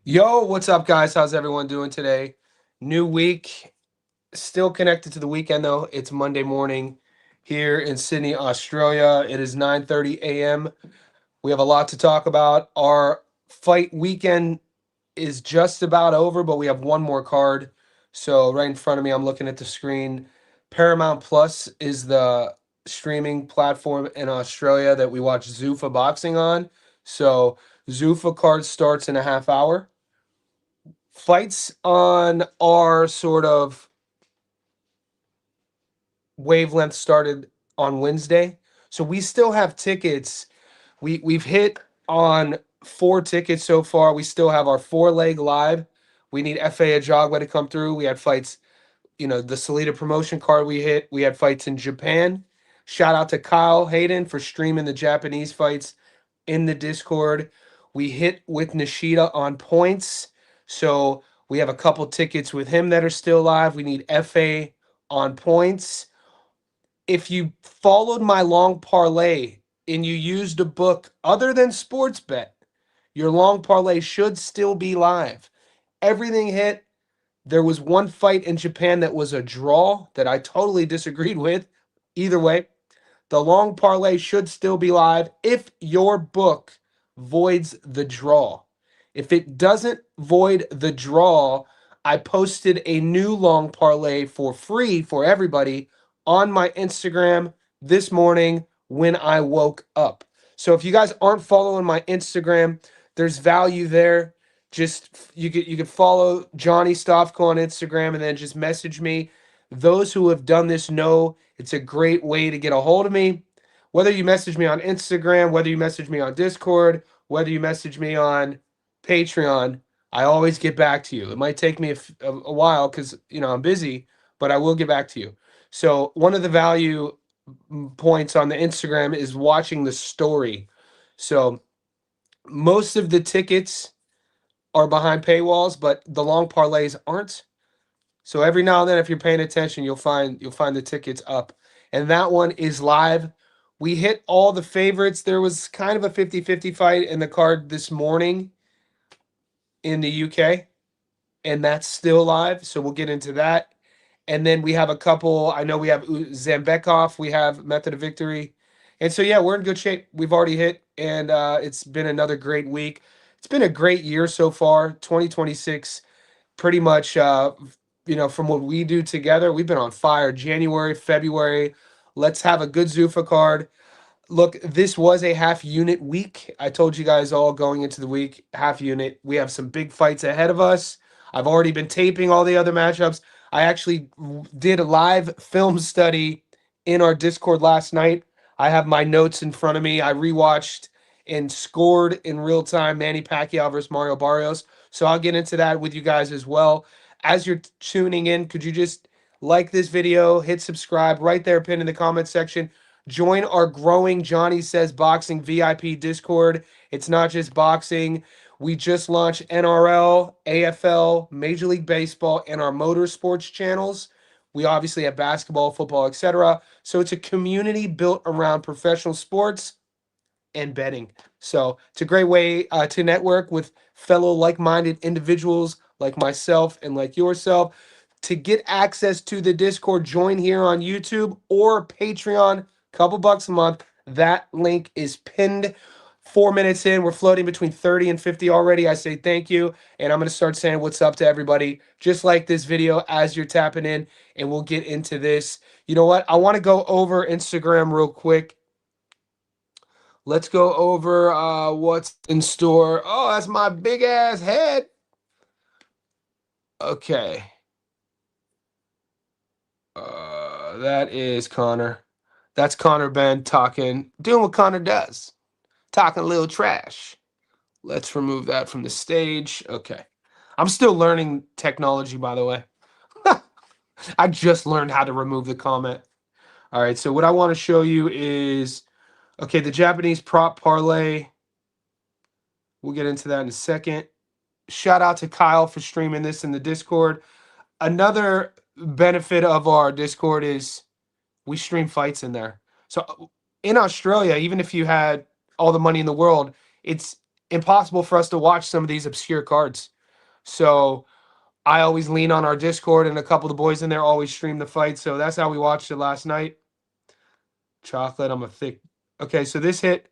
Yo, what's up, guys? How's everyone doing today? New week, still connected to the weekend though. It's Monday morning here in Sydney, Australia. It is 9:30 a.m. We have a lot to talk about. Our fight weekend is just about over, but we have one more card. So right in front of me, I'm looking at the screen. Paramount Plus is the streaming platform in Australia that we watch Zuffa boxing on. So Zuffa card starts in a half hour. Fights on our sort of wavelength started on Wednesday. So we still have tickets. We've hit on four tickets so far. We still have our four leg live. We need FA Ajagba to come through. We had fights, the Salida promotion card we hit. We had fights in Japan. Shout out to Kyle Hayden for streaming the Japanese fights in the Discord. We hit with Nishida on points. So we have a couple tickets with him that are still live. We need FA on points. If you followed my long parlay and you used a book other than Sportsbet, your long parlay should still be live. Everything hit. There was one fight in Japan that was a draw that I totally disagreed with. Either way, the long parlay should still be live if your book voids the draw. If it doesn't void the draw, I posted a new long parlay for free for everybody on my Instagram this morning when I woke up. So if you guys aren't following my Instagram, there's value there. Just you could follow Johnny Stofko on Instagram and then just message me. Those who have done this know it's a great way to get a hold of me. Whether you message me on Instagram, whether you message me on Discord, whether you message me on Patreon, I always get back to you. It might take me a while because I'm busy, but I will get back to you. So one of the value points on the Instagram is watching the story. So most of the tickets are behind paywalls, but the long parlays aren't. So every now and then, if you're paying attention, you'll find the tickets up. And that one is live. We hit all the favorites. There was kind of a 50-50 fight in the card this morning in the UK, and that's still live. So we'll get into that. And then we have a couple. I know we have Zambekov. We have Method of Victory. And so, yeah, we're in good shape. We've already hit, and it's been another great week. It's been a great year so far. 2026 pretty much from what we do together, we've been on fire. January, February, let's have a good Zuffa card. Look, this was a half unit week. I told you guys all going into the week, half unit. We have some big fights ahead of us. I've already been taping all the other matchups. I actually did a live film study in our Discord last night. I have my notes in front of me. I rewatched and scored in real time Manny Pacquiao versus Mario Barrios. So I'll get into that with you guys as well. As you're tuning in, could you just like this video, hit subscribe right there, pinned in the comment section. Join our growing Johnny Says Boxing VIP Discord. It's not just boxing. We just launched NRL, AFL, Major League Baseball, and our motorsports channels. We obviously have basketball, football, etc. So it's a community built around professional sports and betting. So it's a great way to network with fellow like-minded individuals like myself and like yourself. To get access to the Discord, join here on YouTube or Patreon, couple bucks a month. That link is pinned. 4 minutes in, we're floating between 30 and 50 already. I say thank you, and I'm going to start saying what's up to everybody, just like this video as you're tapping in, and we'll get into this. You know what? I want to go over Instagram real quick. Let's go over what's in store. Oh, that's my big ass head. Okay. That is Connor. That's Connor Ben doing what Connor does, talking a little trash. Let's remove that from the stage. Okay. I'm still learning technology, by the way. I just learned how to remove the comment. All right. So what I want to show you is, okay, the Japanese prop parlay. We'll get into that in a second. Shout out to Kyle for streaming this in the Discord. Another benefit of our Discord is we stream fights in there. So in Australia, even if you had all the money in the world, it's impossible for us to watch some of these obscure cards. So I always lean on our Discord, and a couple of the boys in there always stream the fight. So that's how we watched it last night. Chocolate, I'm a thick. Okay, so this hit.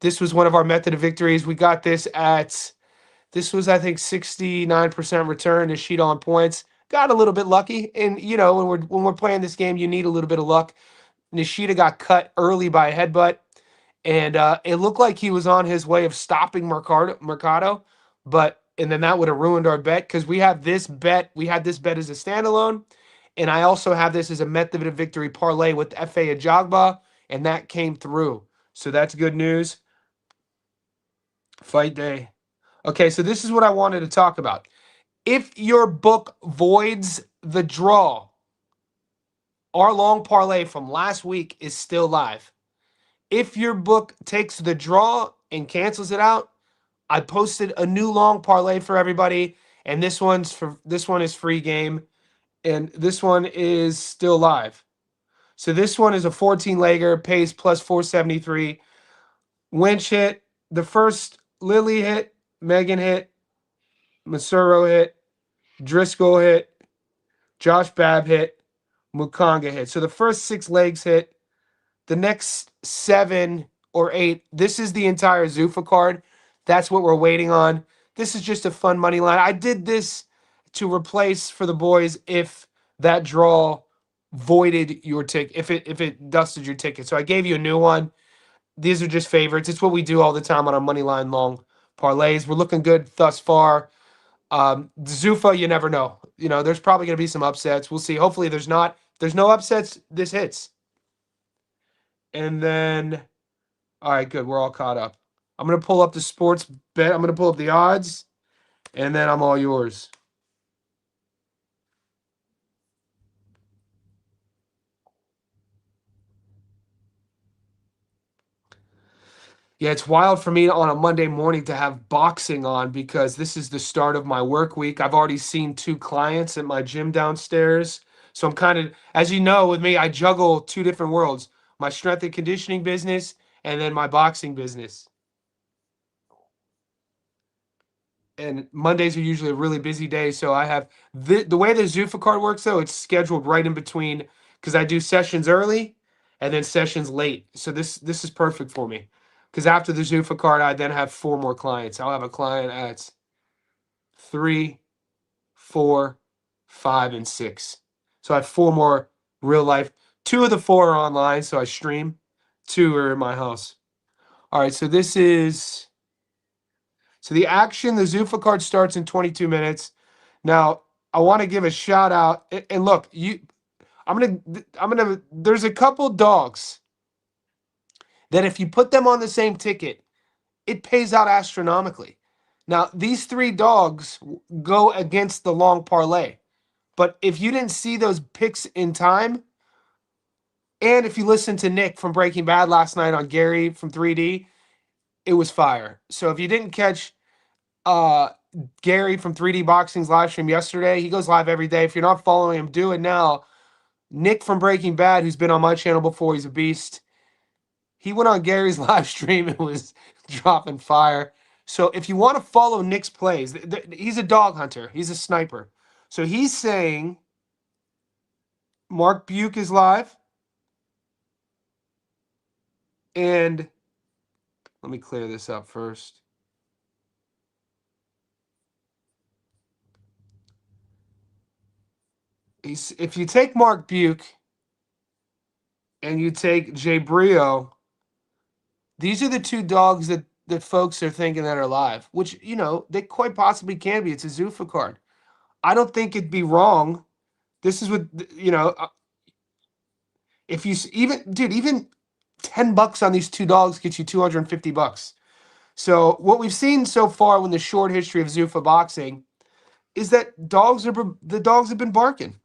This was one of our method of victories. We got this at. This was, I think, 69% return to sheet on points. Got a little bit lucky, and when we're playing this game, you need a little bit of luck. Nishida got cut early by a headbutt, and it looked like he was on his way of stopping Mercado, but and then that would have ruined our bet because we have this bet. We had this bet as a standalone, and I also have this as a method of victory parlay with FA Ajagba, and that came through. So that's good news. Fight day. Okay, so this is what I wanted to talk about. If your book voids the draw, our long parlay from last week is still live. If your book takes the draw and cancels it out, I posted a new long parlay for everybody, and this one is free game, and this one is still live. So this one is a 14-legger, pays plus 473. Winch hit, the first Lily hit, Megan hit, Masuro hit, Driscoll hit, Josh Babb hit, Mukanga hit. So the first 6 legs hit. The next 7 or 8, this is the entire Zuffa card. That's what we're waiting on. This is just a fun money line. I did this to replace for the boys if that draw voided your ticket, if it dusted your ticket. So I gave you a new one. These are just favorites. It's what we do all the time on our money line long parlays. We're looking good thus far. Zuffa, you never know. There's probably going to be some upsets. We'll see. Hopefully there's not. If there's no upsets, this hits. And then, all right, good. We're all caught up. I'm going to pull up the sports bet. I'm going to pull up the odds, and then I'm all yours. Yeah, it's wild for me on a Monday morning to have boxing on because this is the start of my work week. I've already seen 2 clients at my gym downstairs. So I'm kind of, as you know, with me, I juggle 2 different worlds, my strength and conditioning business and then my boxing business. And Mondays are usually a really busy day. So I have the way the Zuffa card works, though, it's scheduled right in between because I do sessions early and then sessions late. So this is perfect for me because after the Zuffa card, I then have 4 more clients. I'll have a client at 3, 4, 5, and 6. So I have 4 more real life. 2 of the 4 are online, so I stream. 2 are in my house. All right, so this is. So the action, the Zuffa card starts in 22 minutes. Now, I want to give a shout out. And look, there's a couple dogs that if you put them on the same ticket, it pays out astronomically. Now, these 3 dogs go against the long parlay. But if you didn't see those picks in time, and if you listened to Nick from Breaking Bad last night on Gary from 3D, it was fire. So if you didn't catch Gary from 3D Boxing's live stream yesterday. He goes live every day. If you're not following him, do it now. Nick from Breaking Bad, who's been on my channel before, he's a beast. He went on Gary's live stream and was dropping fire. So if you want to follow Nick's plays, he's a dog hunter. He's a sniper. So he's saying Mark Buke is live. And let me clear this up first. If you take Mark Buke and you take Jay Brio, these are the 2 dogs that folks are thinking that are live, which, they quite possibly can be. It's a Zuffa card. I don't think it'd be wrong. This is what, if you even $10 on these 2 dogs gets you $250. So what we've seen so far in the short history of Zuffa boxing is that the dogs have been barking.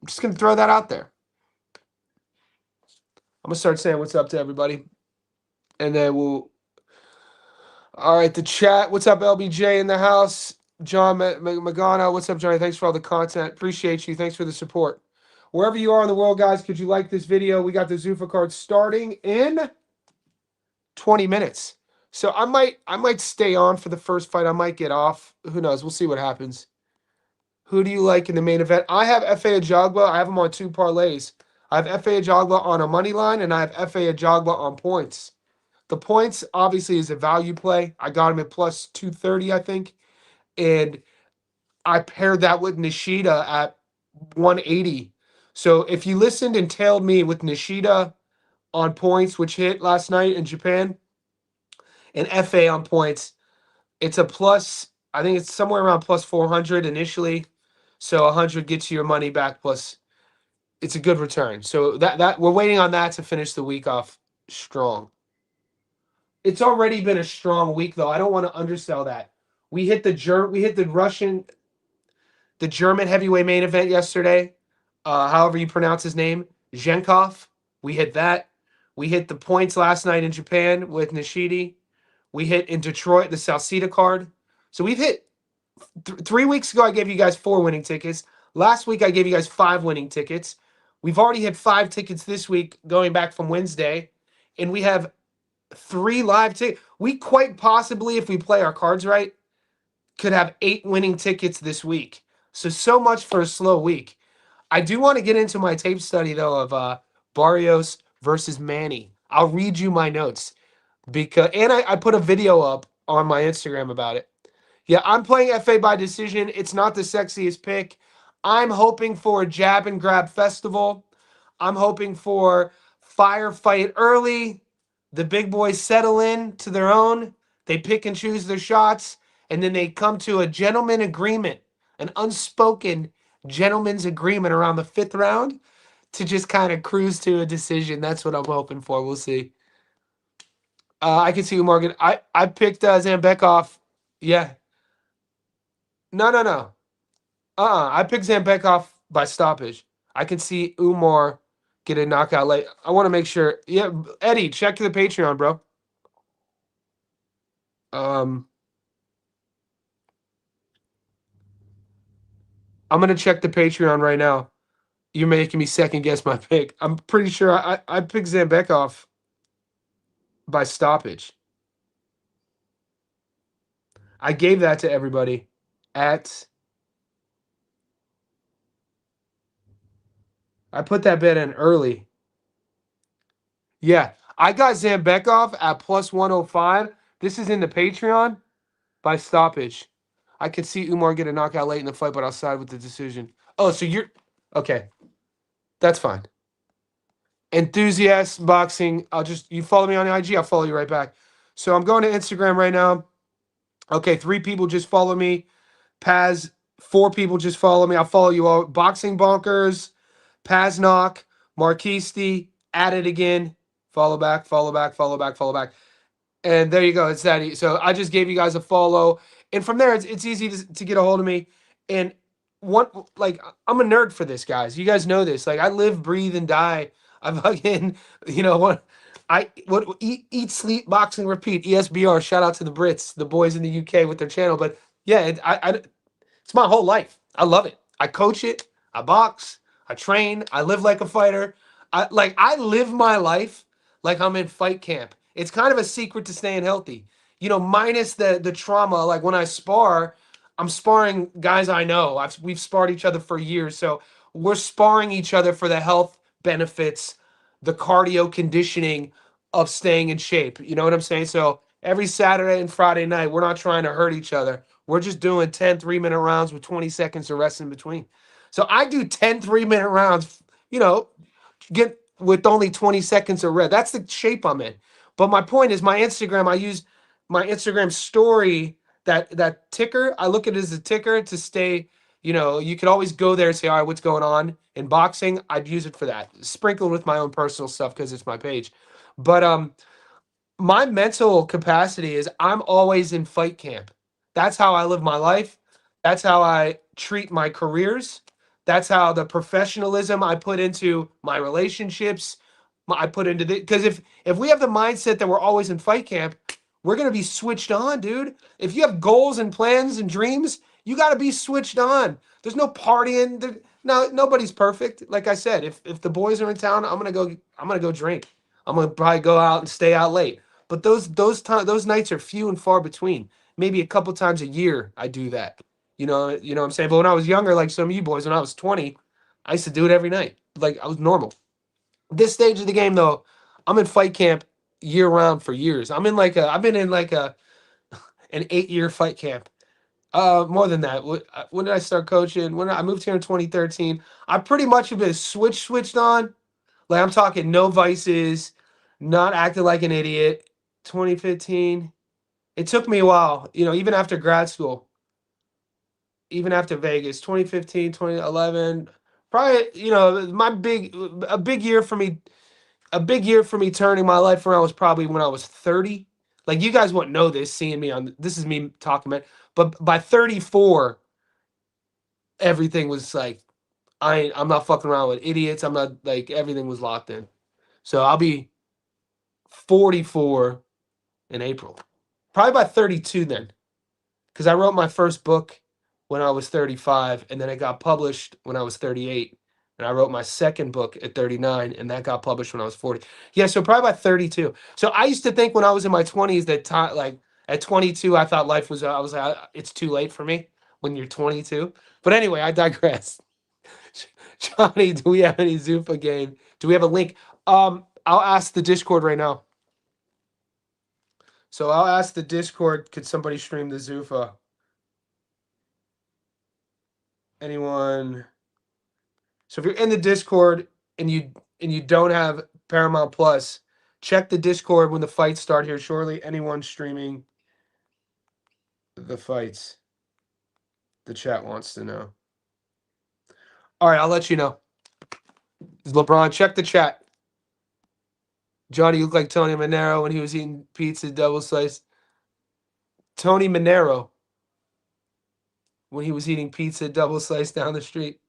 I'm just going to throw that out there. I'm going to start saying what's up to everybody. And then all right, the chat. What's up, LBJ in the house? John Magana. What's up, Johnny? Thanks for all the content. Appreciate you. Thanks for the support. Wherever you are in the world, guys, could you like this video? We got the Zuffa card starting in 20 minutes. So I might stay on for the first fight. I might get off. Who knows? We'll see what happens. Who do you like in the main event? I have Fa Ajagba. I have him on two parlays. I have Fa Ajagba on a money line, and I have Fa Ajagba on points. The points obviously is a value play. I got him at plus 230, I think, and I paired that with Nishida at 180. So if you listened and tailed me with Nishida on points, which hit last night in Japan, and FA on points, it's a plus. I think it's somewhere around plus 400 initially. So 100 gets you your money back plus it's a good return. So that we're waiting on that to finish the week off strong. It's already been a strong week though. I don't want to undersell that. We hit the German heavyweight main event yesterday. However you pronounce his name, Zhenkov. We hit that. We hit the points last night in Japan with Nishidi. We hit in Detroit the Salcida card. So we've hit 3 weeks ago. I gave you guys 4 winning tickets. Last week I gave you guys 5 winning tickets. We've already hit 5 tickets this week, going back from Wednesday, and we have 3 live tickets. We quite possibly, if we play our cards right, could have 8 winning tickets this week. So much for a slow week. I do want to get into my tape study though of Barrios versus Manny. I'll read you my notes and I put a video up on my Instagram about it. Yeah, I'm playing FA by decision. It's not the sexiest pick. I'm hoping for a jab and grab festival. I'm hoping for firefight early. The big boys settle in to their own. They pick and choose their shots, and then they come to a gentleman agreement, an unspoken gentleman's agreement around the fifth round to just kind of cruise to a decision. That's what I'm hoping for. We'll see. I can see Morgan. I picked Zambekov. Yeah. No, no, no. I picked Zambekov by stoppage. I can see Umar get a knockout late. I want to make sure. Yeah, Eddie, check the Patreon, bro. Um, I'm gonna check the Patreon right now. You're making me second guess my pick. I'm pretty sure I picked Zambekov by stoppage. I gave that to everybody at. I put that bet in early. Yeah, I got Zambekov at plus 105. This is in the Patreon by stoppage. I could see Umar get a knockout late in the fight, but I'll side with the decision. Oh, so you're okay. That's fine. Enthusiast boxing. You follow me on the IG. I'll follow you right back. So I'm going to Instagram right now. Okay, 3 people just follow me. Paz, 4 people just follow me. I'll follow you all. Boxing Bonkers, Paz Knock, Marquisti, at it again. Follow back, follow back, follow back, follow back. And there you go. It's that easy. So I just gave you guys a follow. And from there, it's easy to get a hold of me. And I'm a nerd for this, guys. You guys know this. Like, I live, breathe, and die. I fucking, eat, sleep, boxing, repeat. ESBR. Shout out to the Brits, the boys in the UK with their channel. But yeah, it's my whole life. I love it. I coach it. I box. I train. I live like a fighter. I live my life like I'm in fight camp. It's kind of a secret to staying healthy. Minus the trauma. Like when I spar, I'm sparring guys I know. We've sparred each other for years, so we're sparring each other for the health benefits, the cardio conditioning of staying in shape. You know what I'm saying? So every Saturday and Friday night, we're not trying to hurt each other. We're just doing 10 3-minute rounds with 20 seconds of rest in between. So I do 10 3-minute rounds, get with only 20 seconds of rest. That's the shape I'm in. But my point is my Instagram, I use my Instagram story, that ticker. I look at it as a ticker to stay, you could always go there and say, all right, what's going on in boxing? I'd use it for that. Sprinkled with my own personal stuff because it's my page. But my mental capacity is I'm always in fight camp. That's how I live my life. That's how I treat my careers. That's how the professionalism I put into my relationships, I put into the because if we have the mindset that we're always in fight camp, we're gonna be switched on, dude. If you have goals and plans and dreams, you gotta be switched on. There's no partying. No, nobody's perfect. Like I said, if the boys are in town, I'm gonna go drink. I'm gonna probably go out and stay out late. But those nights are few and far between. Maybe a couple times a year I do that. You know what I'm saying? But when I was younger, like some of you boys, when I was 20, I used to do it every night. Like I was normal. This stage of the game though, I'm in fight camp year round for years. I've been in like an 8-year fight camp. More than that. When did I start coaching? When I moved here in 2013, I pretty much have been switched on. Like I'm talking no vices, not acting like an idiot. 2015. It took me a while, even after grad school, even after Vegas, 2015, 2011. Probably, a big year for me, turning my life around was probably when I was 30. Like you guys wouldn't know this, seeing me on this is me talking about, but by 34, everything was like I'm not fucking around with idiots. I'm not like everything was locked in. So I'll be 44 in April. Probably by 32 then. Because I wrote my first book when I was 35, and then it got published when I was 38. And I wrote my second book at 39, and that got published when I was 40. Yeah, so probably by 32. So I used to think when I was in my 20s that like at 22, I thought life was, I was like, it's too late for me when you're 22. But anyway, I digress. Johnny, do we have any Zuffa game? Do we have a link? I'll ask the Discord right now. So I'll ask the Discord, could somebody stream the Zuffa? Anyone? So if you're in the Discord and you don't have Paramount Plus, check the Discord when the fights start here shortly. Anyone streaming the fights? The chat wants to know. All right, I'll let you know. LeBron, check the chat. Johnny, you look like Tony Monero when he was eating pizza double sliced. Tony Monero when he was eating pizza double sliced down the street.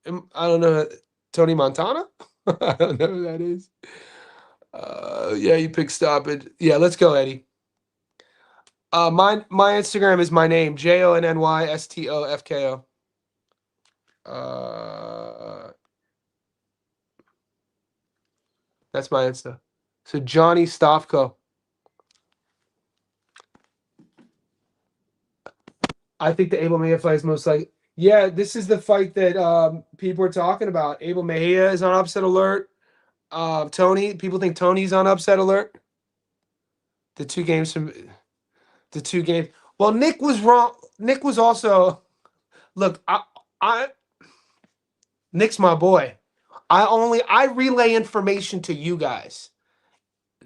I don't know. Tony Montana? I don't know who that is. Yeah, you pick stop it. Yeah, let's go, Eddie. My Instagram is my name, JONNYSTOFKO. That's my Insta. So Johnny Stofko. I think the Abel Mejia fight is most like. Yeah, this is the fight that people are talking about. Abel Mejia is on upset alert. Tony, people think Tony's on upset alert. The two games. Well, Nick was wrong. Nick was also. Look, Nick's my boy. I relay information to you guys.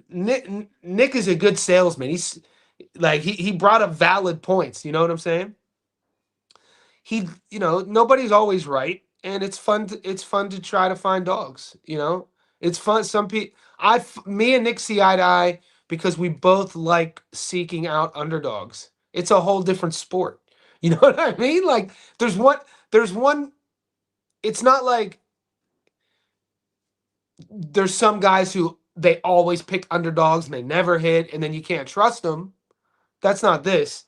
Nick is a good salesman. He's like he brought up valid points. You know what I'm saying? Nobody's always right, and it's fun to try to find dogs. It's fun. Some people, me and Nick see eye to eye because we both like seeking out underdogs. It's a whole different sport. You know what I mean? Like there's one. It's not like there's some guys who they always pick underdogs and they never hit, and then you can't trust them. That's not this.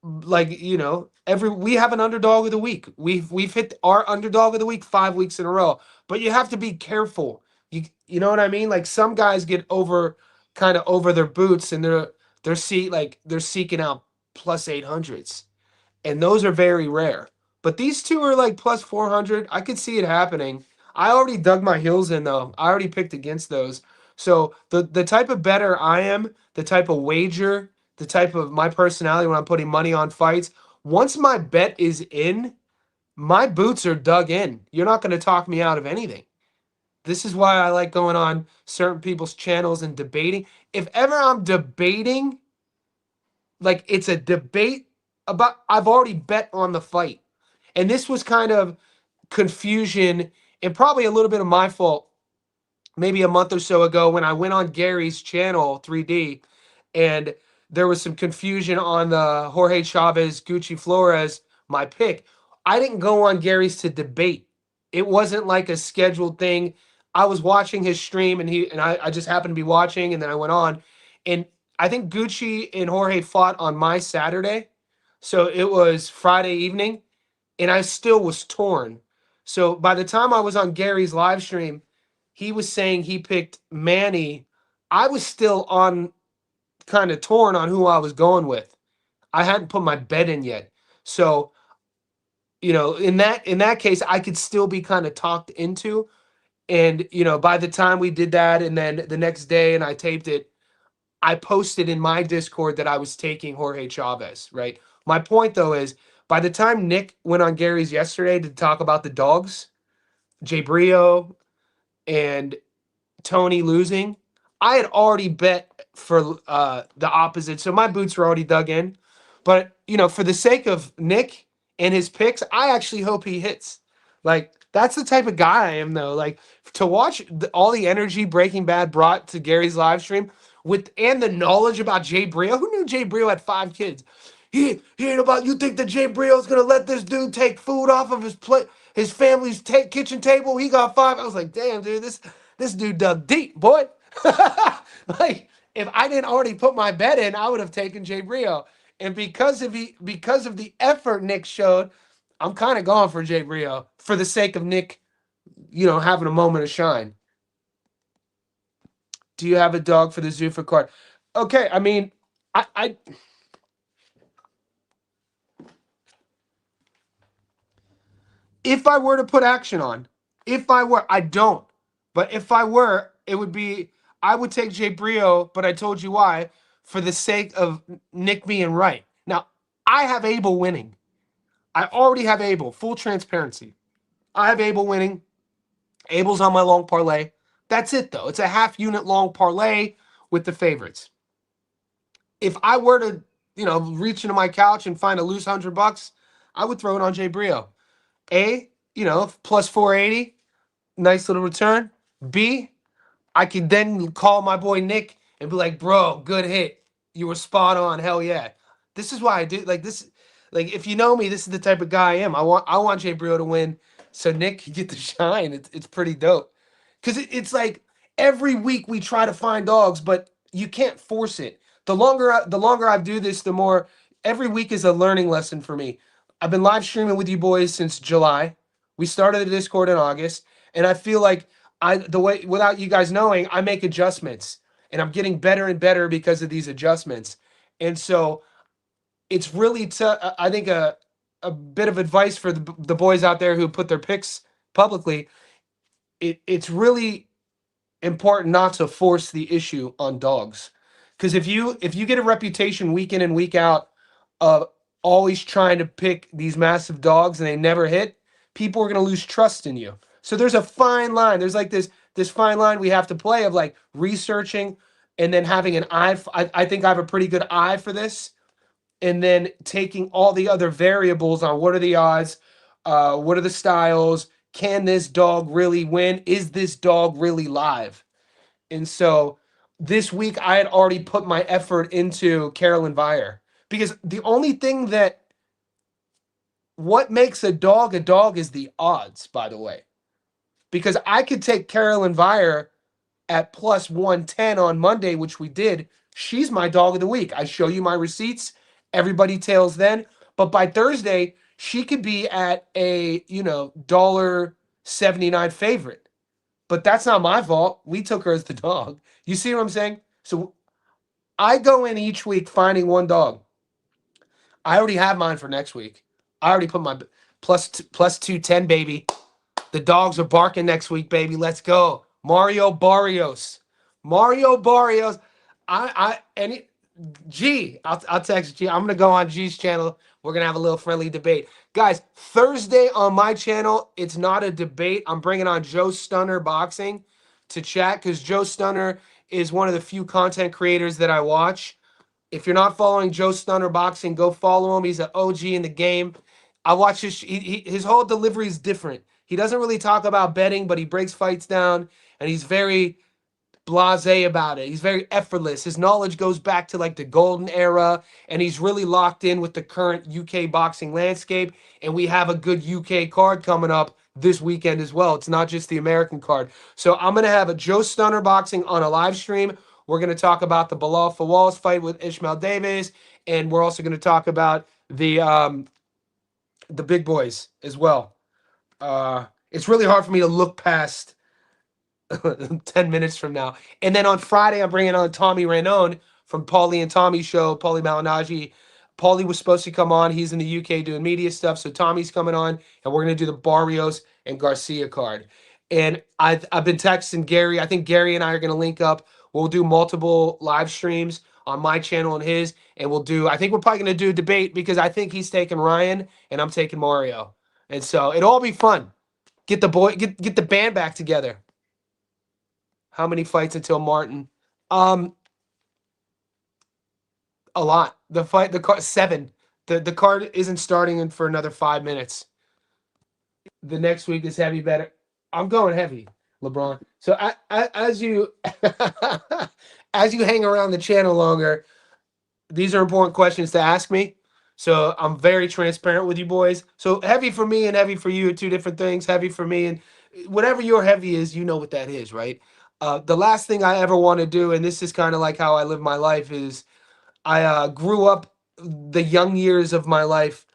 Like we have an underdog of the week. We've hit our underdog of the week 5 weeks in a row. But you have to be careful. You know what I mean? Like some guys get kind of over their boots, and they're seeking out plus 800s, and those are very rare. But these two are like plus 400. I could see it happening. I already dug my heels in though. I already picked against those. So the type of bettor I am, the type of wager, the type of my personality when I'm putting money on fights, once my bet is in, my boots are dug in. You're not going to talk me out of anything. This is why I like going on certain people's channels and debating. If ever I'm debating, like it's a debate about, I've already bet on the fight. And this was kind of confusion and probably a little bit of my fault maybe a month or so ago when I went on Gary's channel 3D and there was some confusion on the Jorge Chavez Gucci Flores, my pick. I didn't go on Gary's to debate. It wasn't like a scheduled thing. I was watching his stream and I just happened to be watching, and then I went on. And I think Gucci and Jorge fought on my Saturday. So it was Friday evening and I still was torn. So by the time I was on Gary's live stream, he was saying he picked Manny. I was still on kind of torn on who I was going with. I hadn't put my bet in yet. So, in that case, I could still be kind of talked into. And, by the time we did that and then the next day and I taped it, I posted in my Discord that I was taking Jorge Chavez, right? My point though is by the time Nick went on Gary's yesterday to talk about the dogs, Jay Brio and Tony losing, I had already bet for the opposite. So my boots were already dug in. But, for the sake of Nick and his picks, I actually hope he hits. Like, that's the type of guy I am, though. Like, to watch all the energy Breaking Bad brought to Gary's live stream and the knowledge about Jay Brio. Who knew Jay Brio had 5 kids? He ain't about, you think that Jay Brio's going to let this dude take food off of his plate, his family's kitchen table? He got 5. I was like, damn, dude, this dude dug deep, boy. Like, if I didn't already put my bet in, I would have taken Jay Brio. And because of the effort Nick showed, I'm kind of going for Jay Brio for the sake of Nick, having a moment of shine. Do you have a dog for the Zuffa card? Okay, I mean, I if I were to put action on, I don't, but if I were, it would be, I would take Jay Brio, but I told you why, for the sake of Nick being right. Now, I have Abel winning. I already have Abel, full transparency. I have Abel winning. Abel's on my long parlay. That's it, though. It's a half unit long parlay with the favorites. If I were to, reach into my couch and find a loose $100, I would throw it on Jay Brio. Plus 480, nice little return. B, I could then call my boy Nick and be like, bro, good hit. You were spot on. Hell yeah. This is why I do like this. Like, if you know me, this is the type of guy I am. I want Jay Brio to win so Nick can get the shine. It's pretty dope. Because it's like every week we try to find dogs, but you can't force it. The longer I do this, the more every week is a learning lesson for me. I've been live streaming with you boys since July. We started the Discord in August, and I feel like the way without you guys knowing, I make adjustments, and I'm getting better and better because of these adjustments. And so it's really I think a bit of advice for the boys out there who put their picks publicly. It's really important not to force the issue on dogs, because if you get a reputation week in and week out of always trying to pick these massive dogs and they never hit, people are going to lose trust in you. So there's a fine line. There's like this fine line we have to play of like researching and then having an eye. I think I have a pretty good eye for this, and then taking all the other variables on what are the odds, what are the styles, can this dog really win? Is this dog really live? And so this week I had already put my effort into Carolyn Vire, because the only thing that what makes a dog is the odds, by the way. Because I could take Carolyn Vire at plus 110 on Monday, which we did. She's my dog of the week. I show you my receipts. Everybody tails then. But by Thursday, she could be at a, $1.79 favorite. But that's not my fault. We took her as the dog. You see what I'm saying? So I go in each week finding one dog. I already have mine for next week. I already put my plus 210, baby. The dogs are barking next week, baby. Let's go. Mario Barrios. Mario Barrios. I'll text G. I'm gonna go on G's channel. We're gonna have a little friendly debate. Guys, Thursday on my channel, it's not a debate. I'm bringing on Joe Stunner Boxing to chat, because Joe Stunner is one of the few content creators that I watch. If you're not following Joe Stunner Boxing, go follow him. He's an OG in the game. I watch his whole delivery is different. He doesn't really talk about betting, but he breaks fights down, and he's very blasé about it. He's very effortless. His knowledge goes back to like the golden era, and he's really locked in with the current UK boxing landscape. And we have a good UK card coming up this weekend as well. It's not just the American card. So I'm going to have a Joe Stunner Boxing on a live stream. We're going to talk about the Bilal Fawaz fight with Ishmael Davis, and we're also going to talk about the big boys as well. It's really hard for me to look past 10 minutes from now. And then on Friday, I'm bringing on Tommy Ranone from Paulie and Tommy show, Paulie Malignaggi. Paulie was supposed to come on. He's in the UK doing media stuff. So Tommy's coming on, and we're going to do the Barrios and Garcia card. And I've been texting Gary. I think Gary and I are going to link up. We'll do multiple live streams on my channel and his. And I think we're probably going to do a debate because I think he's taking Ryan and I'm taking Mario. And so it'll all be fun. Get the band back together. How many fights until Martin? Um, a lot. The card 7. The card isn't starting in for another 5 minutes. The next week is heavy better. I'm going heavy, LeBron. So as you as you hang around the channel longer, these are important questions to ask me. So I'm very transparent with you boys. So heavy for me and heavy for you are two different things. Heavy for me and whatever your heavy is, you know what that is, right? The last thing I ever want to do, and this is kind of like how I live my life, is I grew up the young years of my life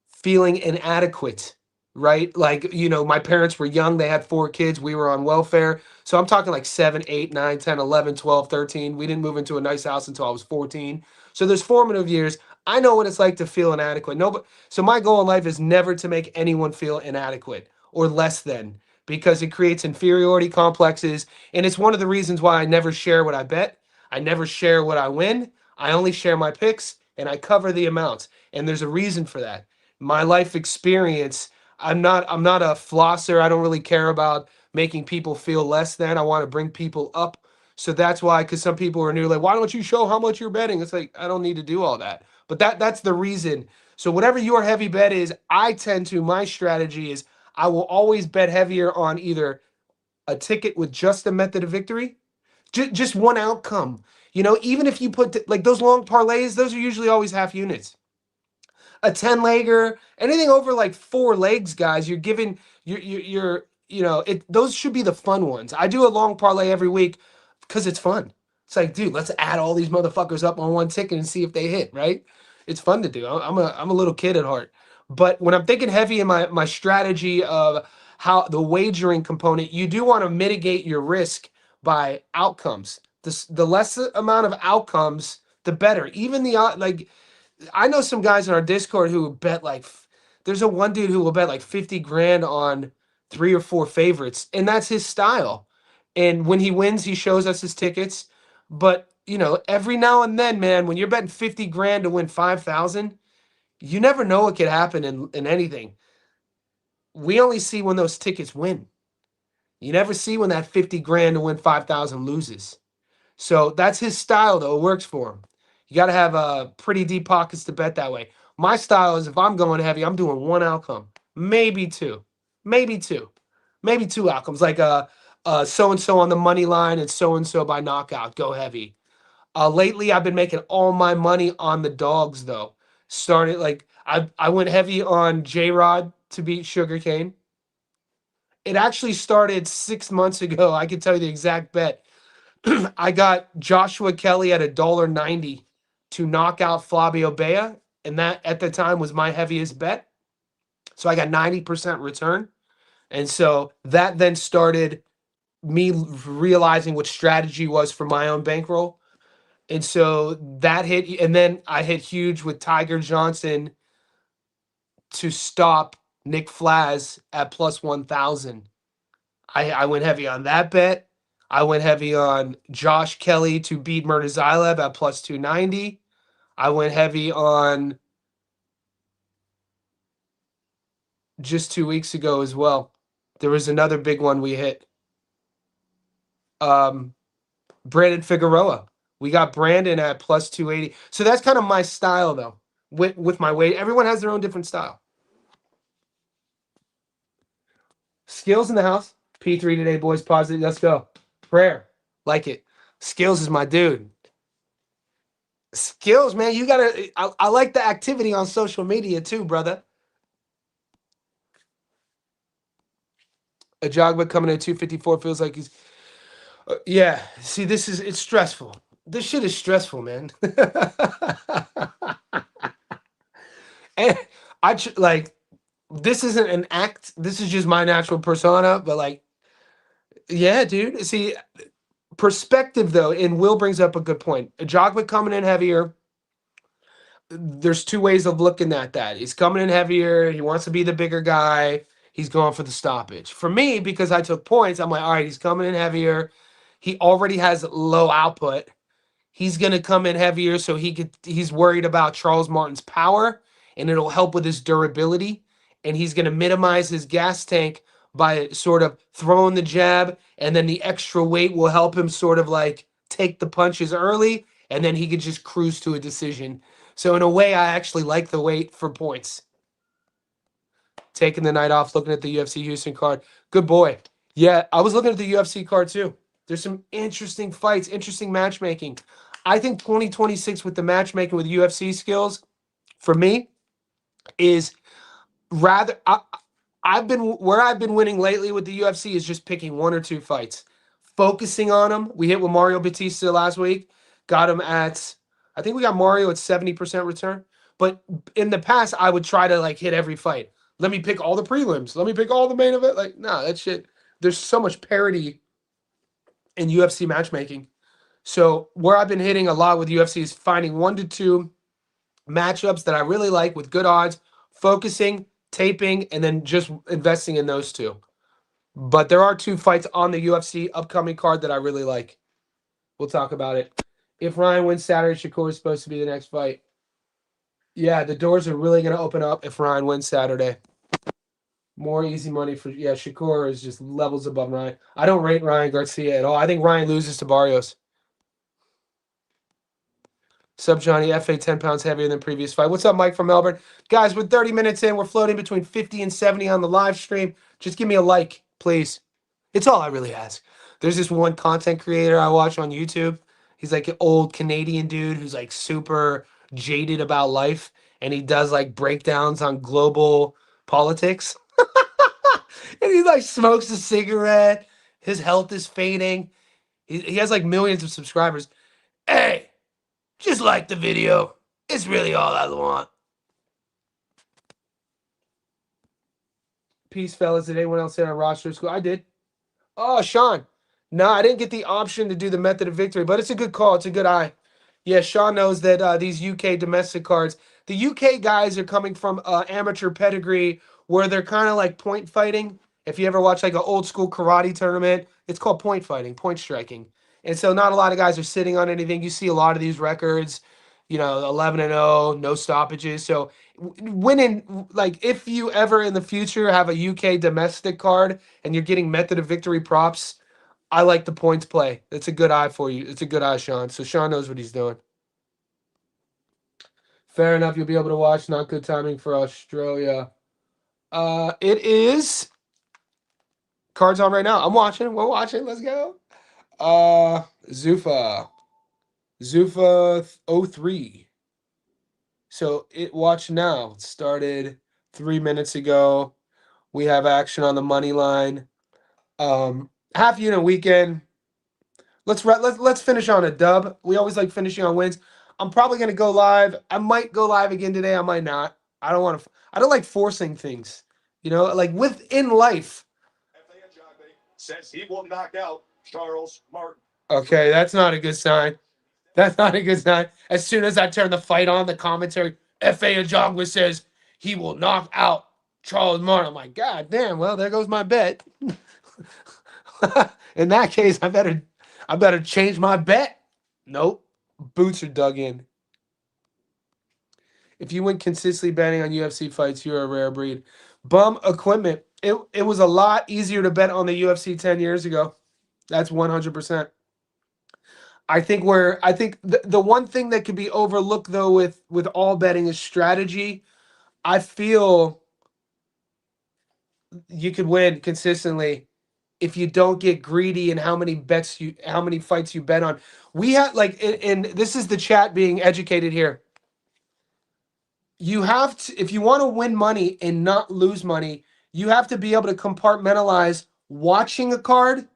feeling inadequate, right? Like, my parents were young. They had 4 kids. We were on welfare. So I'm talking like 7, 8, 9, 10, 11, 12, 13. We didn't move into a nice house until I was 14. So there's formative years. I know what it's like to feel inadequate. No, so my goal in life is never to make anyone feel inadequate or less than because it creates inferiority complexes. And it's one of the reasons why I never share what I bet. I never share what I win. I only share my picks and I cover the amounts. And there's a reason for that. My life experience, I'm not a flosser. I don't really care about making people feel less than. I want to bring people up. So that's why, because some people are new, like, why don't you show how much you're betting? It's like, I don't need to do all that. But that's the reason. So whatever your heavy bet is, my strategy is I will always bet heavier on either a ticket with just a method of victory, just one outcome. Even if you put like those long parlays, those are usually always half units. A 10 legger, anything over like 4 legs, guys, you're giving it those should be the fun ones. I do a long parlay every week because it's fun. It's like, dude, let's add all these motherfuckers up on one ticket and see if they hit, right? It's fun to do. I'm a little kid at heart. But when I'm thinking heavy in my strategy of how the wagering component, you do want to mitigate your risk by outcomes. The less amount of outcomes, the better. Even like I know some guys in our Discord who bet there's a one dude who will bet like 50 grand on 3 or 4 favorites, and that's his style. And when he wins, he shows us his tickets. But every now and then, man, when you're betting 50 grand to win 5,000, you never know what could happen in anything. We only see when those tickets win. You never see when that 50 grand to win 5,000 loses. So that's his style, though. It works for him. You got to have pretty deep pockets to bet that way. My style is if I'm going heavy, I'm doing one outcome, maybe two, maybe two, maybe 2 outcomes, like so and so on the money line and so by knockout. Go heavy. Lately, I've been making all my money on the dogs, though. Started like I went heavy on J Rod to beat Sugarcane. It actually started 6 months ago. I can tell you the exact bet. I got Joshua Kelly at $1.90 to knock out Flavio Bea, and that at the time was my heaviest bet. So I got 90% return. And so that then started me realizing what strategy was for my own bankroll. And so that hit, and then I hit huge with Tiger Johnson to stop Nick Flaz at plus 1,000. I went heavy on that bet. I went heavy on Josh Kelly to beat Murtazilab at plus 290. I went heavy on just 2 weeks ago as well. There was another big one we hit. Brandon Figueroa. We got Brandon at plus 280. So that's kind of my style, though, with my weight. Everyone has their own different style. Skills in the house. P3 today, boys. Positive. Let's go. Prayer. Like it. Skills is my dude. Skills, man. You gotta. I like the activity on social media too, brother. Ajagba coming at 254 feels like he's. Yeah. See, it's stressful. This shit is stressful, man. And like this isn't an act. This is just my natural persona. But like, Yeah, dude. See, perspective though, and Will brings up a good point. Ajagba coming in heavier. There's two ways of looking at that. He's coming in heavier. He wants to be the bigger guy. He's going for the stoppage. For me, because I took points, I'm like, all right, he's coming in heavier. He already has low output. He's going to come in heavier, so he's worried about Charles Martin's power, and it'll help with his durability. And he's going to minimize his gas tank by sort of throwing the jab, and then the extra weight will help him sort of like take the punches early, and then he could just cruise to a decision. So in a way, I actually like the weight for points. Taking the night off, looking at the UFC Houston card. Good boy. Yeah, I was looking at the UFC card too. There's some interesting fights, interesting matchmaking. I think 2026 with the matchmaking with UFC skills, for me, is rather I've been winning lately with the UFC is just picking one or two fights, focusing on them. We hit with Mario Batista last week, got him at I think we got Mario at 70% return. But in the past, I would try to like hit every fight. Let me pick all the prelims. Let me pick all the main event. Like, nah, that shit. There's so much parity in UFC matchmaking. So where I've been hitting a lot with UFC is finding one to two matchups that I really like with good odds, focusing, taping, and then just investing in those two. But there are two fights on the UFC upcoming card that I really like. We'll talk about it. If Ryan wins Saturday, Shakur is supposed to be the next fight. Yeah, the doors are really going to open up if Ryan wins Saturday. More easy money for Shakur is just levels above Ryan. I don't rate Ryan Garcia at all. I think Ryan loses to Barrios. Sub Johnny FA 10 pounds heavier than previous fight. What's up, Mike from Melbourne? Guys, we're 30 minutes in. We're floating between 50 and 70 on the live stream. Just give me a like, please. It's all I really ask. There's this one content creator I watch on YouTube. He's like an old Canadian dude who's like super jaded about life. And he does like breakdowns on global politics. And he like smokes a cigarette. His health is fading. He has like millions of subscribers. Hey, just like the video. It's really all I want. Peace, fellas. Did anyone else hit on roster school? I did. Oh, Sean. No, I didn't get the option to do the method of victory, but it's a good call. It's a good eye. Yeah, Sean knows that these UK domestic cards, the UK guys are coming from amateur pedigree where they're kind of like point fighting. If you ever watch like an old school karate tournament, it's called point fighting, point striking. And so not a lot of guys are sitting on anything. You see a lot of these records, 11-0, no stoppages. So winning, like if you ever in the future have a UK domestic card and you're getting method of victory props, I like the points play. It's a good eye for you. It's a good eye, Sean. So Sean knows what he's doing. Fair enough. You'll be able to watch. Not good timing for Australia. It is cards on right now. I'm watching. We're watching. Let's go. Zufa. Zufa 03. So it watch now. It started 3 minutes ago. We have action on the money line. Half unit weekend. Let's finish on a dub. We always like finishing on wins. I'm probably gonna go live. I might go live again today. I might not. I don't want to. I don't like forcing things. Like within life. Says he will knock out Charles Martin. Okay, that's not a good sign. That's not a good sign. As soon as I turn the fight on, the commentary, F.A. Ajagba says he will knock out Charles Martin. I'm like, God damn, well, there goes my bet. In that case, I better change my bet. Nope. Boots are dug in. If you went consistently betting on UFC fights, you're a rare breed. Bum equipment. It was a lot easier to bet on the UFC 10 years ago. That's 100%. I think the one thing that could be overlooked though with all betting is strategy. I feel you could win consistently if you don't get greedy in how many fights you bet on. We had like and this is the chat being educated here. You have to, if you want to win money and not lose money, you have to be able to compartmentalize watching a card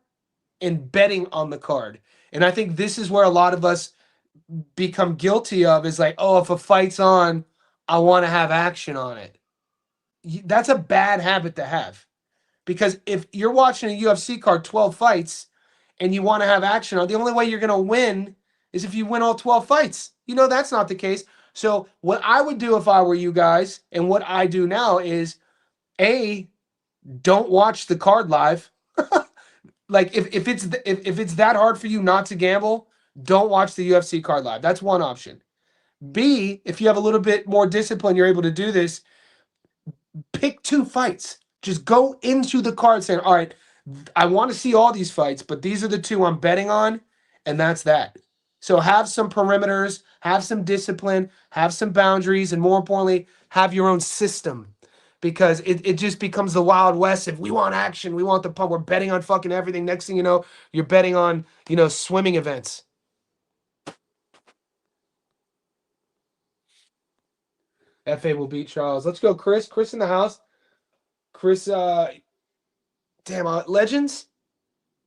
and betting on the card. And I think this is where a lot of us become guilty of is like, oh, if a fight's on, I want to have action on it. That's a bad habit to have Because if you're watching a UFC card, 12 fights, and you want to have action on, the only way you're going to win is if you win all 12 fights. You know that's not the case. So what I would do if I were you guys, and what I do now is, A, don't watch the card live. Like if it's that hard for you not to gamble, don't watch the UFC card live. That's one option. B, if you have a little bit more discipline, you're able to do this. Pick two fights. Just go into the card saying, all right, I want to see all these fights, but these are the two I'm betting on, and that's that. So have some perimeters, have some discipline, have some boundaries, and more importantly, have your own system. Because it just becomes the Wild West. If we want action, we want the pump. We're betting on fucking everything. Next thing you know, you're betting on, swimming events. FA will beat Charles. Let's go, Chris. Chris in the house. Chris, damn, Legends?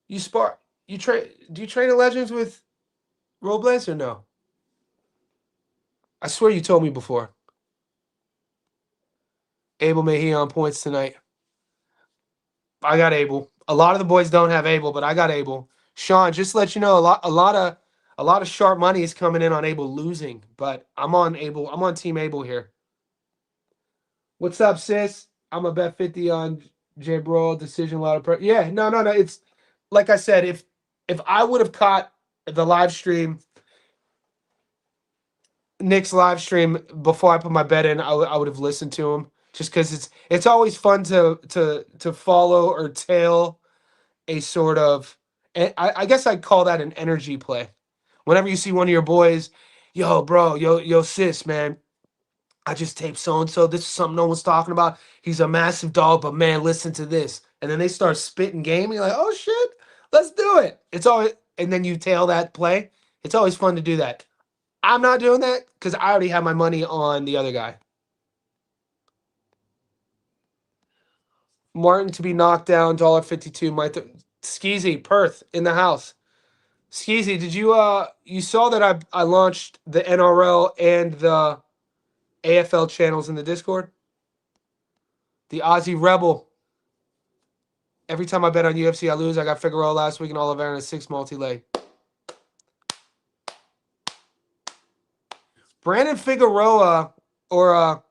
You spar you train do you train at Legends with Robles or no? I swear you told me before. Abel Mejia on points tonight. I got Abel. A lot of the boys don't have Abel, but I got Abel. Sean, just to let you know, a lot of sharp money is coming in on Abel losing, but I'm on Abel. I'm on Team Abel here. What's up, sis? I'm a bet 50 on J Bro decision. A lot of yeah, no. It's like I said, if I would have caught the live stream, Nick's live stream before I put my bet in, I would have listened to him just because it's always fun to follow or tail a sort of, I guess I'd call that an energy play. Whenever you see one of your boys, yo, bro, yo, sis, man, I just taped so and so. This is something no one's talking about. He's a massive dog, but man, listen to this. And then they start spitting game. And you're like, oh shit, let's do it. It's always, and then you tail that play. It's always fun to do that. I'm not doing that because I already have my money on the other guy. Martin to be knocked down, $1.52. Skeezy, Perth in the house. Skeezy, did you saw that I launched the NRL and the AFL channels in the Discord? The Aussie Rebel. Every time I bet on UFC, I lose. I got Figueroa last week and Oliveira in a 6 multi-leg. Brandon Figueroa, or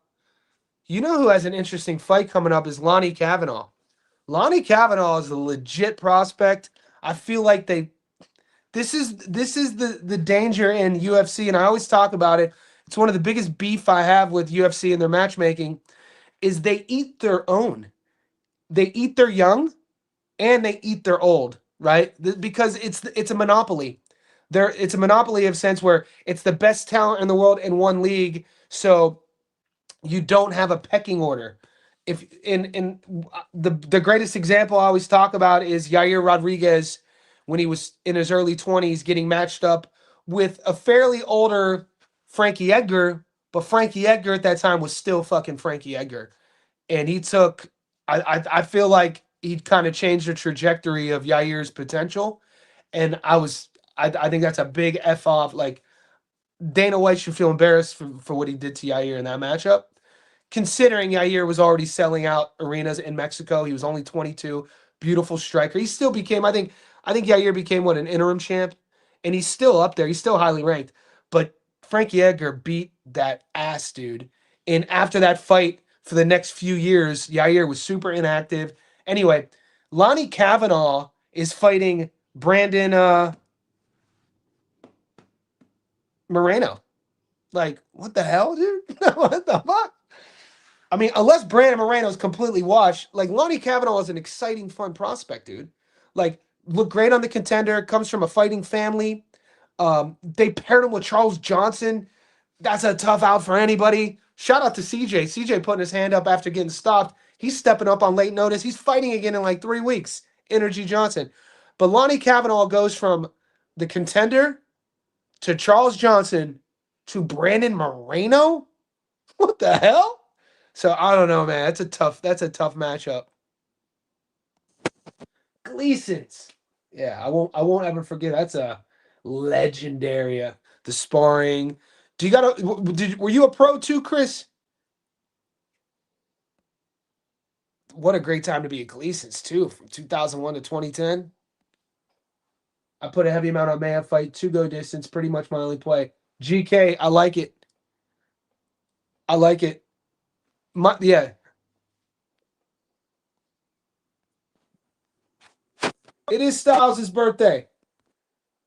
you know who has an interesting fight coming up is Lonnie Kavanaugh. Lonnie Kavanaugh is a legit prospect. I feel like this is the danger in UFC, and I always talk about it. It's one of the biggest beef I have with UFC and their matchmaking is they eat their own. They eat their young and they eat their old, right? Because it's a monopoly. It's a monopoly of sense where it's the best talent in the world in one league, so you don't have a pecking order. If in the greatest example I always talk about is Yair Rodriguez when he was in his early 20s getting matched up with a fairly older Frankie Edgar, but Frankie Edgar at that time was still fucking Frankie Edgar. And he took I feel like he kind of changed the trajectory of Yair's potential. And I think that's a big F off. Like Dana White should feel embarrassed for what he did to Yair in that matchup considering Yair was already selling out arenas in Mexico. He was only 22, beautiful striker. He still became, I think Yair became what, an interim champ, and he's still up there. He's still highly ranked. But Frankie Edgar beat that ass, dude. And after that fight, for the next few years, Yair was super inactive. Anyway, Lonnie Kavanaugh is fighting Brandon Moreno. Like, what the hell, dude? What the fuck? I mean, unless Brandon Moreno is completely washed, like Lonnie Kavanaugh is an exciting, fun prospect, dude. Like, look great on the contender, comes from a fighting family. They paired him with Charles Johnson. That's a tough out for anybody. Shout out to CJ. CJ putting his hand up after getting stopped. He's stepping up on late notice. He's fighting again in like 3 weeks. Energy Johnson. But Lonnie Kavanaugh goes from the contender to Charles Johnson to Brandon Moreno. What the hell? So I don't know, man. That's a tough matchup. Gleason's. Yeah, I won't ever forget. That's a legendary. The sparring. Do you got were you a pro too, Chris? What a great time to be a Gleason's too, from 2001 to 2010. I put a heavy amount on Maya fight, 2 go distance, pretty much my only play. GK, I like it. I like it. Yeah, it is Styles' birthday.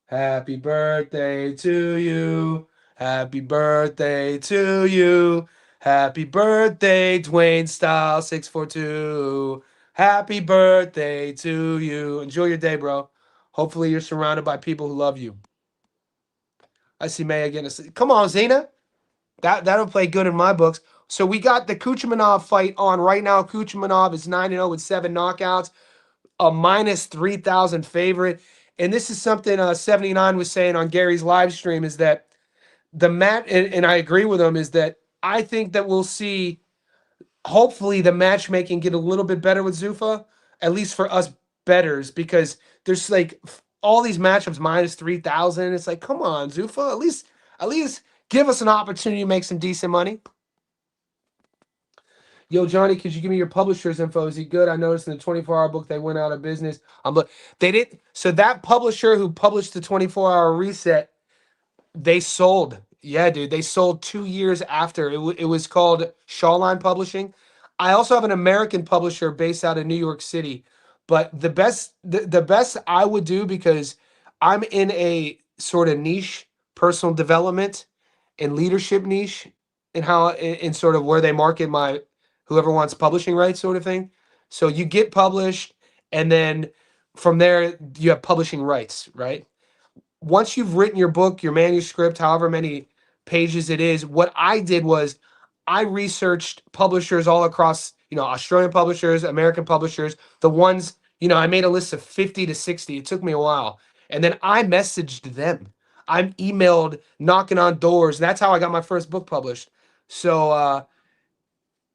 Happy birthday to you. Happy birthday to you. Happy birthday, Dwayne Style 642. Happy birthday to you. Enjoy your day, bro. Hopefully you're surrounded by people who love you. I see May again. Come on, Zena. That'll play good in my books. So we got the Kuchermanov fight on right now. Kuchermanov is 9-0 with 7 knockouts, a minus 3,000 favorite. And this is something 79 was saying on Gary's live stream is that the match, and I agree with him, is that I think that we'll see, hopefully, the matchmaking get a little bit better with Zuffa, at least for us betters, because there's like all these matchups minus 3,000. It's like, come on, Zuffa, at least give us an opportunity to make some decent money. Yo, Johnny, could you give me your publisher's info? Is he good? I noticed in the 24-hour book they went out of business. But they didn't. So that publisher who published the 24-hour reset, they sold. Yeah, dude, they sold 2 years after. It was called Shawline Publishing. I also have an American publisher based out of New York City. But the best I would do, because I'm in a sort of niche personal development and leadership niche, and how in sort of where they market my whoever wants publishing rights sort of thing. So you get published, and then from there you have publishing rights, right? Once you've written your book, your manuscript, however many pages it is, what I did was I researched publishers all across, Australian publishers, American publishers, the ones, I made a list of 50 to 60. It took me a while. And then I messaged them. I emailed, knocking on doors. That's how I got my first book published. So,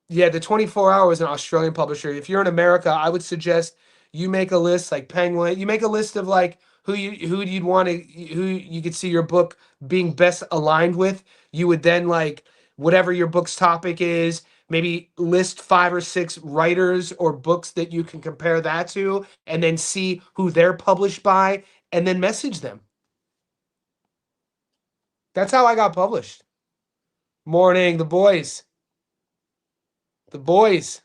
yeah, the 24 Hour is an Australian publisher. If you're in America, I would suggest you make a list like Penguin. You make a list of like who you'd want to who you could see your book being best aligned with. You would then like whatever your book's topic is, maybe list 5 or 6 writers or books that you can compare that to, and then see who they're published by, and then message them. That's how I got published. Morning, the boys. The boys.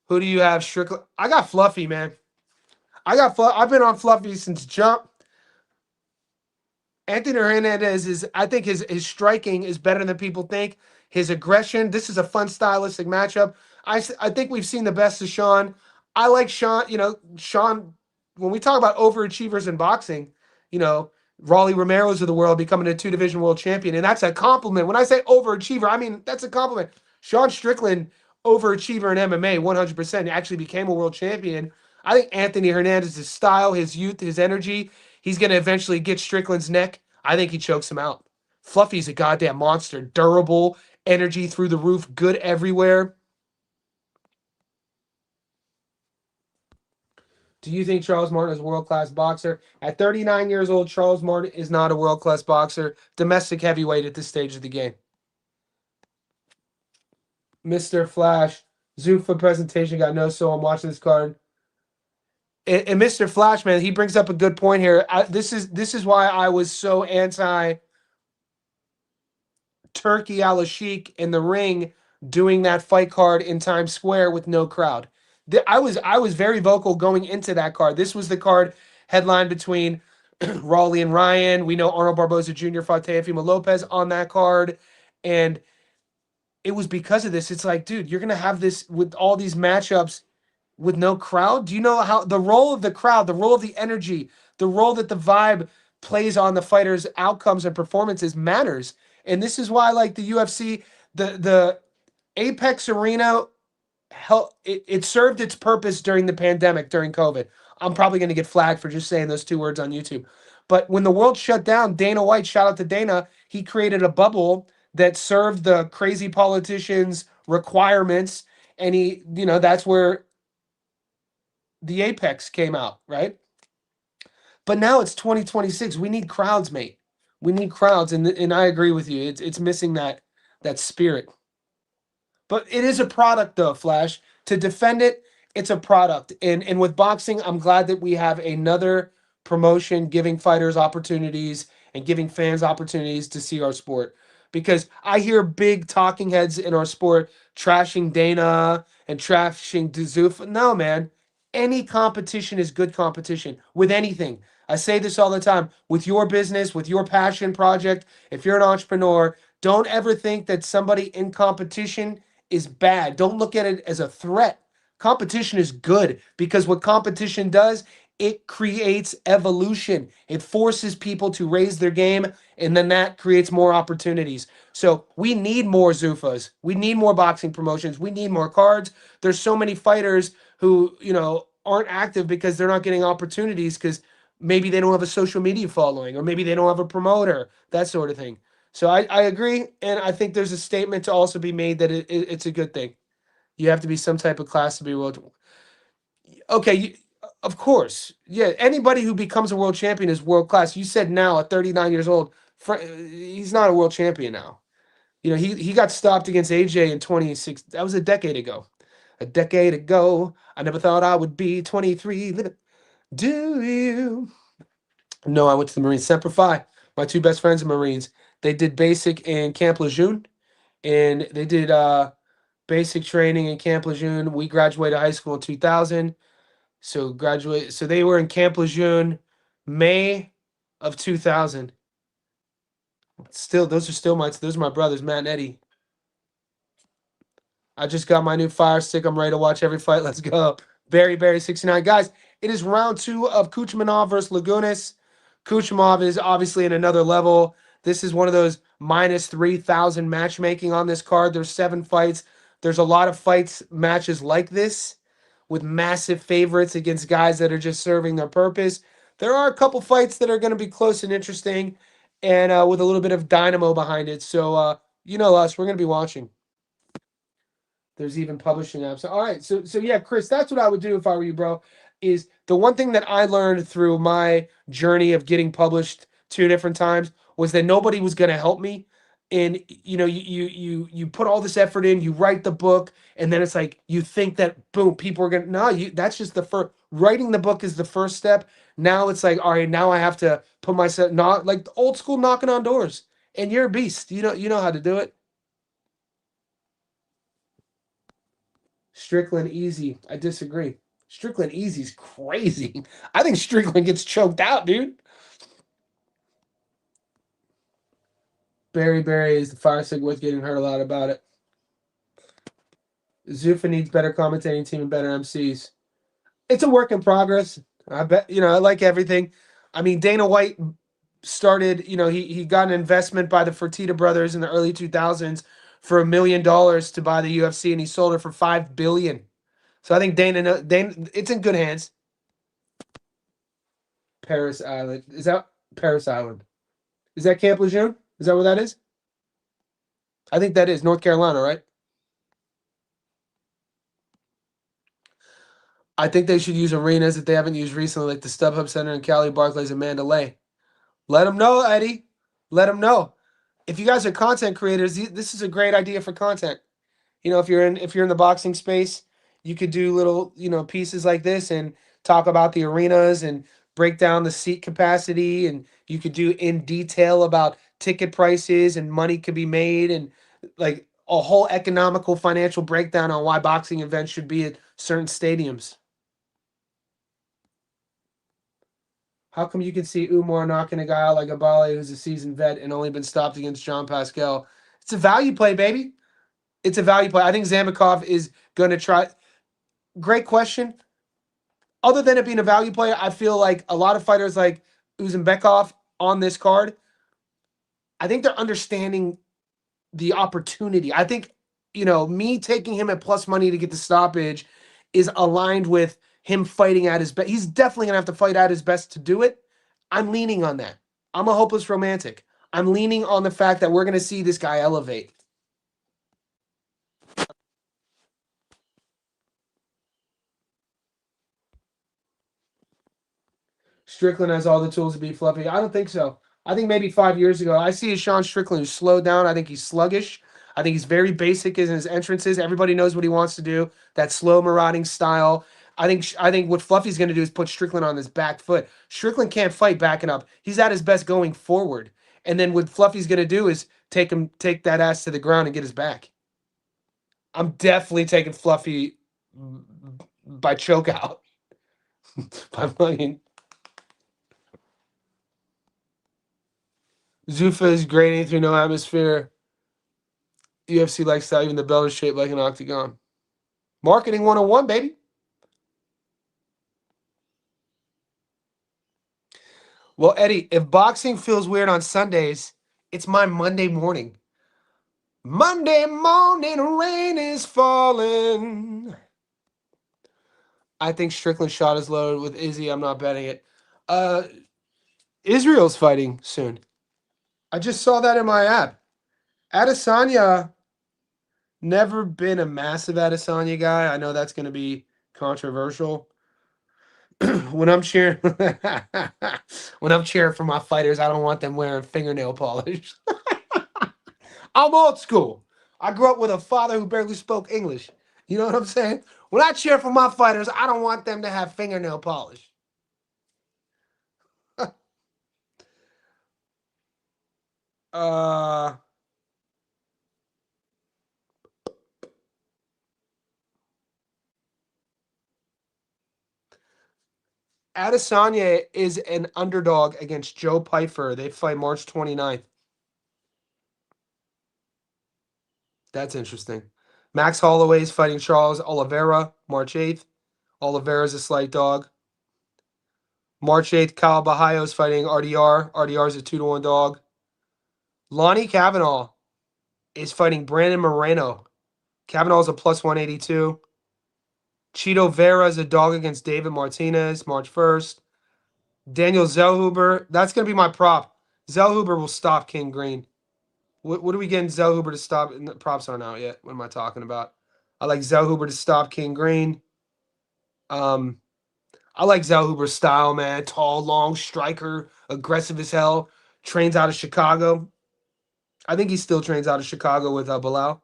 Who do you have? Strickland. I got Fluffy, man. I've been on Fluffy since jump. Anthony Hernandez I think his striking is better than people think. His aggression. This is a fun stylistic matchup. I think we've seen the best of Sean. I like Sean. Sean. When we talk about overachievers in boxing, you know, Raleigh Romero's of the world becoming a 2 division world champion, and that's a compliment. When I say overachiever, I mean that's a compliment. Sean Strickland, overachiever in MMA, 100%. Actually became a world champion. I think Anthony Hernandez's style, his youth, his energy, he's going to eventually get Strickland's neck. I think he chokes him out. Fluffy's a goddamn monster. Durable, energy through the roof, good everywhere. Do you think Charles Martin is a world-class boxer? At 39 years old, Charles Martin is not a world-class boxer. Domestic heavyweight at this stage of the game. Mr. Flash, Zuffa presentation got no soul. I'm watching this card. And Mr. Flash, man, he brings up a good point here. This is why I was so anti Turkey Al Sheik in the ring doing that fight card in Times Square with no crowd. I was very vocal going into that card. This was the card headline between Raleigh and Ryan. We know Arnold Barboza Jr. fought Teofimo Lopez on that card, and it was because of this. It's like, dude, you're gonna have this with all these matchups with no crowd. Do you know how the role of the crowd, the role of the energy, the role that the vibe plays on the fighters' outcomes and performances matters? And this is why, like the UFC, the Apex Arena, it served its purpose during the pandemic, during COVID. I'm probably going to get flagged for just saying those 2 words on YouTube. But when the world shut down, Dana White, shout out to Dana, he created a bubble that served the crazy politicians' requirements. And that's where the Apex came out, right? But now it's 2026. We need crowds, mate. We need crowds, and I agree with you. It's missing that spirit. But it is a product, though, Flash. To defend it, it's a product. And with boxing, I'm glad that we have another promotion giving fighters opportunities and giving fans opportunities to see our sport. Because I hear big talking heads in our sport trashing Dana and trashing Dazuf. No, man. Any competition is good competition with anything. I say this all the time. With your business, with your passion project, if you're an entrepreneur, don't ever think that somebody in competition is bad. Don't look at it as a threat. Competition is good because what competition does, it creates evolution. It forces people to raise their game, and then that creates more opportunities. So we need more Zufas. We need more boxing promotions. We need more cards. There's so many fighters who, aren't active because they're not getting opportunities because maybe they don't have a social media following or maybe they don't have a promoter, that sort of thing. So I agree, and I think there's a statement to also be made that it's a good thing. You have to be some type of class to be world. Okay, of course, yeah. Anybody who becomes a world champion is world class. You said now at 39 years old, he's not a world champion now. He got stopped against AJ in 26. That was a decade ago. A decade ago, I never thought I would be 23. Do you? No, I went to the Marines. Semper Fi. My two best friends are Marines. They did basic in Camp Lejeune, and they did basic training in Camp Lejeune. We graduated high school in 2000. So they were in Camp Lejeune May of 2000. Still, those are my brothers, Matt and Eddie. I just got my new Fire Stick. I'm ready to watch every fight. Let's go. Barry 69. Guys, it is round 2 of Kuchmanov versus Lagunas. Kuchmanov is obviously in another level. This is one of those minus 3,000 matchmaking on this card. There's 7 fights. There's a lot of fights, matches like this with massive favorites against guys that are just serving their purpose. There are a couple fights that are going to be close and interesting and with a little bit of dynamo behind it. So, you know us, we're going to be watching. There's even publishing apps. All right, so yeah, Chris, that's what I would do if I were you, bro. Is the one thing that I learned through my journey of getting published 2 different times was that nobody was going to help me. And you put all this effort in, you write the book, and then it's like you think that boom, people are gonna no, you that's just the first writing the book is the first step. Now it's like, all right, now I have to put myself not like the old school knocking on doors. And you're a beast. You know how to do it. Strickland easy. I disagree. Strickland easy's crazy. I think Strickland gets choked out, dude. Barry is the fire stick with getting hurt a lot about it. Zufa needs better commentating team and better MCs. It's a work in progress. I bet I like everything. I mean, Dana White started, he got an investment by the Fertitta brothers in the early 2000s for $1 million to buy the UFC, and he sold it for $5 billion. So I think Dana, it's in good hands. Paris Island. Is that Paris Island? Is that Camp Lejeune? Is that where that is? I think that is North Carolina, right? I think they should use arenas that they haven't used recently, like the StubHub Center in Cali, Barclays, and Mandalay. Let them know, Eddie. Let them know. If you guys are content creators, this is a great idea for content. If you're in the boxing space, you could do little pieces like this and talk about the arenas and break down the seat capacity, and you could do in detail about ticket prices and money could be made and like a whole economical financial breakdown on why boxing events should be at certain stadiums. How come you can see Umar knocking a guy out like Abale, who's a seasoned vet and only been stopped against John Pascal? It's a value play, baby. It's a value play. I think Zamikov is going to try. Great question. Other than it being a value player, I feel like a lot of fighters like Uzbekov on this card, I think they're understanding the opportunity. I think, me taking him at plus money to get the stoppage is aligned with him fighting at his best. He's definitely going to have to fight at his best to do it. I'm leaning on that. I'm a hopeless romantic. I'm leaning on the fact that we're going to see this guy elevate. Strickland has all the tools to be fluffy. I don't think so. I think maybe 5 years ago, I see a Sean Strickland who's slowed down. I think he's sluggish. I think he's very basic in his entrances. Everybody knows what he wants to do. That slow marauding style. I think what Fluffy's going to do is put Strickland on his back foot. Strickland can't fight backing up. He's at his best going forward. And then what Fluffy's going to do is take that ass to the ground and get his back. I'm definitely taking Fluffy by chokeout. By fucking Zuffa is grading through no atmosphere. UFC lifestyle, even the belt is shaped like an octagon. Marketing 101, baby. Well, Eddie, if boxing feels weird on Sundays, it's my Monday morning. Monday morning, rain is falling. I think Strickland's shot is loaded with Izzy. I'm not betting it. Israel's fighting soon. I just saw that in my app. Adesanya, never been a massive Adesanya guy. I know that's going to be controversial. when I'm cheering, when I'm cheering for my fighters, I don't want them wearing fingernail polish. I'm old school. I grew up with a father who barely spoke English. You know what I'm saying? When I cheer for my fighters, I don't want them to have fingernail polish. uh Adesanya is an underdog against Joe Pyfer. They fight March 29th. That's interesting. Max Holloway is fighting Charles Oliveira March 8th. Oliveira is a slight dog. March 8th, Kyle Bahayo is fighting RDR. RDR is a 2-1 dog. Lonnie Kavanaugh is fighting Brandon Moreno. Kavanaugh is a plus 182. Cheeto Vera is a dog against David Martinez March 1st. Daniel Zellhuber, that's going to be my prop. Zellhuber will stop King Green. What are we getting Zellhuber to stop? The props aren't out yet. What am I talking about? I like Zellhuber to stop King Green. I like Zellhuber's style, man. Tall, long striker, aggressive as hell. Trains out of Chicago. I think he still trains out of Chicago with Bilal.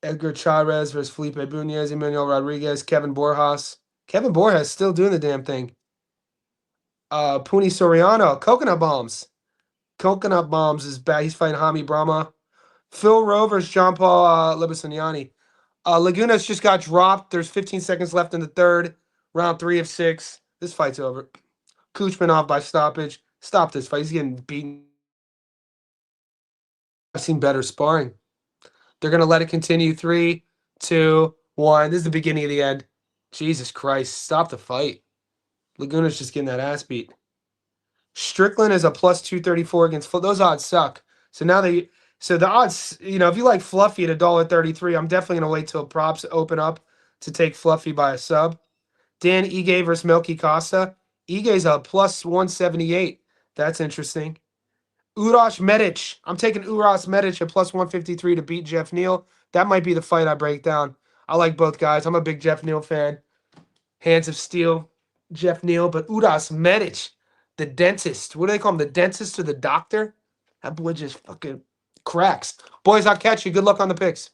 Edgar Chavez versus Felipe Bunez, Emmanuel Rodriguez, Kevin Borjas. Kevin Borjas still doing the damn thing. Puni Soriano, Coconut Bombs. Coconut Bombs is back. He's fighting Hami Brahma. Phil Rovers, John Paul Libasaniani. Lagunas just got dropped. There's 15 seconds left in the third. Round 3 of 6. This fight's over. Kuchman off by stoppage. Stop this fight. He's getting beaten. I've seen better sparring. They're going to let it continue. 3, 2, 1. This is the beginning of the end. Jesus Christ. Stop the fight. Laguna's just getting that ass beat. Strickland is a plus 234 against those odds suck. So now the odds, if you like Fluffy at $1.33, I'm definitely gonna wait till props open up to take Fluffy by a sub. Dan Ige versus Melky Costa. Ige's a plus 178. That's interesting. Urosh Medic. I'm taking Urosh Medic at plus 153 to beat Jeff Neal. That might be the fight I break down. I like both guys. I'm a big Jeff Neal fan. Hands of Steel, Jeff Neal, but Urosh Medic, the dentist. What do they call him? The dentist or the doctor? That boy just fucking cracks. Boys, I'll catch you. Good luck on the picks.